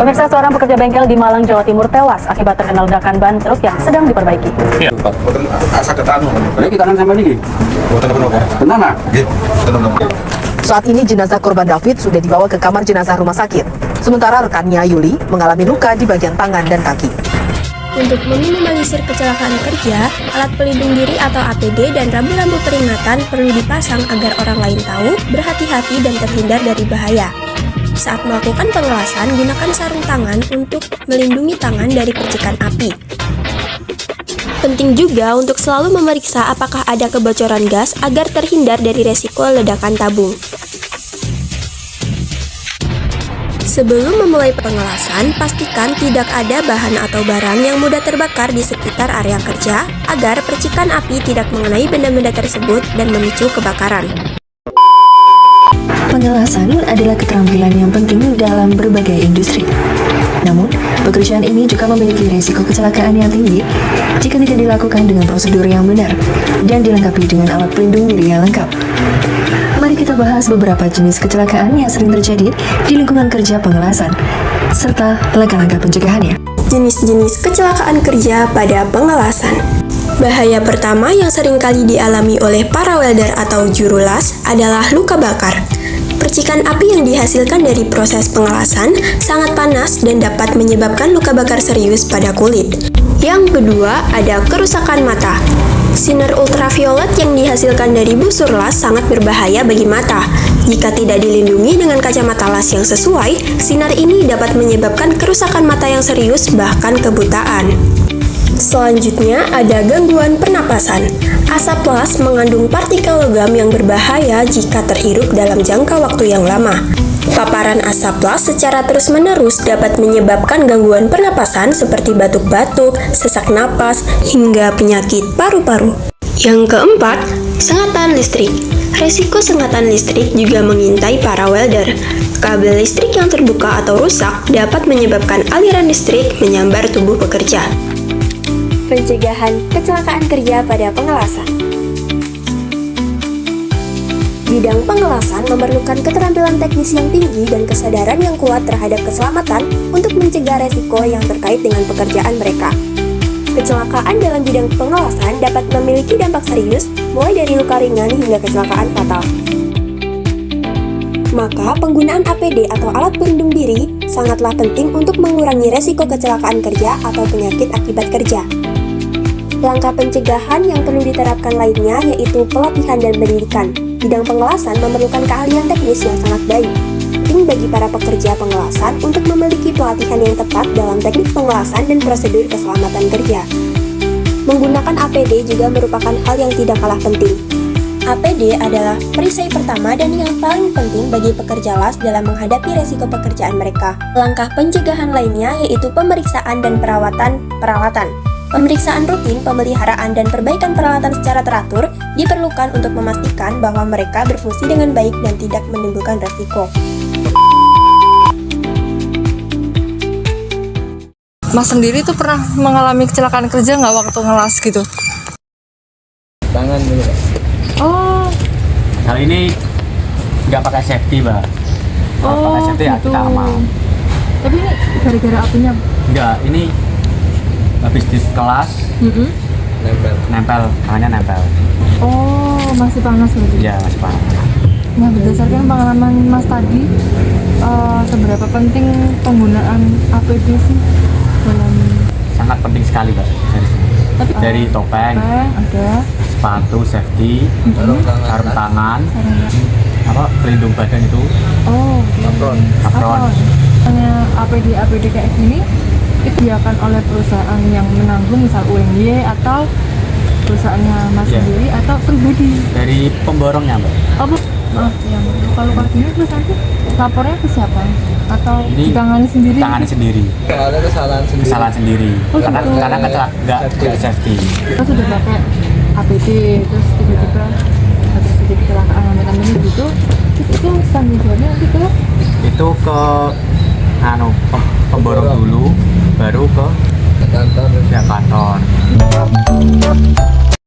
Pemirsa, seorang pekerja bengkel di Malang, Jawa Timur tewas akibat terkena ledakan ban truk yang sedang diperbaiki. Iya, Pak. Asa ketanu. Lagi tangan sampai ini. Boten apa? Tenang, nak. Nggih, tenang. Saat ini jenazah korban David sudah dibawa ke kamar jenazah rumah sakit. Sementara rekannya Yuli mengalami luka di bagian tangan dan kaki. Untuk meminimalisir kecelakaan kerja, alat pelindung diri atau APD dan rambu-rambu peringatan perlu dipasang agar orang lain tahu, berhati-hati dan terhindar dari bahaya. Saat melakukan pengelasan, gunakan sarung tangan untuk melindungi tangan dari percikan api. Penting juga untuk selalu memeriksa apakah ada kebocoran gas agar terhindar dari resiko ledakan tabung. Sebelum memulai pengelasan, pastikan tidak ada bahan atau barang yang mudah terbakar di sekitar area kerja agar percikan api tidak mengenai benda-benda tersebut dan memicu kebakaran. Pengelasan adalah keterampilan yang penting dalam berbagai industri. Namun, pekerjaan ini juga memiliki risiko kecelakaan yang tinggi jika tidak dilakukan dengan prosedur yang benar dan dilengkapi dengan alat pelindung diri yang lengkap. Mari kita bahas beberapa jenis kecelakaan yang sering terjadi di lingkungan kerja pengelasan, serta langkah-langkah pencegahannya. Jenis-jenis kecelakaan kerja pada pengelasan. Bahaya pertama yang sering kali dialami oleh para welder atau juru las adalah luka bakar. Percikan api yang dihasilkan dari proses pengelasan sangat panas dan dapat menyebabkan luka bakar serius pada kulit. Yang kedua, ada kerusakan mata. Sinar ultraviolet yang dihasilkan dari busur las sangat berbahaya bagi mata. Jika tidak dilindungi dengan kacamata las yang sesuai, sinar ini dapat menyebabkan kerusakan mata yang serius bahkan kebutaan. Selanjutnya ada gangguan pernapasan. Asap las mengandung partikel logam yang berbahaya jika terhirup dalam jangka waktu yang lama. Paparan asap las secara terus-menerus dapat menyebabkan gangguan pernapasan seperti batuk-batuk, sesak napas, hingga penyakit paru-paru. Yang keempat, sengatan listrik. Resiko sengatan listrik juga mengintai para welder. Kabel listrik yang terbuka atau rusak dapat menyebabkan aliran listrik menyambar tubuh pekerja. Pencegahan kecelakaan kerja pada pengelasan. Bidang pengelasan memerlukan keterampilan teknis yang tinggi dan kesadaran yang kuat terhadap keselamatan untuk mencegah resiko yang terkait dengan pekerjaan mereka. Kecelakaan dalam bidang pengelasan dapat memiliki dampak serius, mulai dari luka ringan hingga kecelakaan fatal. Maka, penggunaan APD atau alat pelindung diri sangatlah penting untuk mengurangi resiko kecelakaan kerja atau penyakit akibat kerja. Langkah pencegahan yang perlu diterapkan lainnya yaitu pelatihan dan pendidikan. Bidang pengelasan memerlukan keahlian teknis yang sangat baik. Penting bagi para pekerja pengelasan untuk memiliki pelatihan yang tepat dalam teknik pengelasan dan prosedur keselamatan kerja. Menggunakan APD juga merupakan hal yang tidak kalah penting. APD adalah perisai pertama dan yang paling penting bagi pekerja las dalam menghadapi resiko pekerjaan mereka. Langkah pencegahan lainnya yaitu pemeriksaan dan perawatan peralatan. Pemeriksaan rutin, pemeliharaan, dan perbaikan peralatan secara teratur diperlukan untuk memastikan bahwa mereka berfungsi dengan baik dan tidak menimbulkan resiko. Mas sendiri tuh pernah mengalami kecelakaan kerja nggak waktu ngelas gitu? Tangan dulu. Oh. Kali ini nggak pakai safety, Mbak. Kalau pakai safety ya gitu. kita aman. Tapi ini gara-gara apinya? Enggak, ini habis di kelas nempel, tangannya nempel. Oh, masih panas berarti? Iya, masih panas. Nah, berdasarkan pengalaman Mas tadi, seberapa penting penggunaan APD sih dalam? Sangat penting sekali, Mbak. Dari topeng, ada sepatu safety, sarung tangan, apa pelindung badan itu. Oh, apron. Hanya APD kayak gini itu disediakan oleh perusahaan yang menanggung, misal UMY atau perusahaannya Mas sendiri atau pribadi? Dari pemborongnya, Mbak. Oh, maaf ya, luka-luka gini terus nanti lapornya ke siapa? Atau ditangani sendiri? Tangani sendiri. Ada kesalahan sendiri. Oh, karena gitu. nggak safety. Kita sudah pakai APD terus tiba-tiba ada terjadi kecelakaan amit-amit gitu, terus itu tanggung jawabnya nanti ke? Itu ke pemborong dulu, baru ke kantor.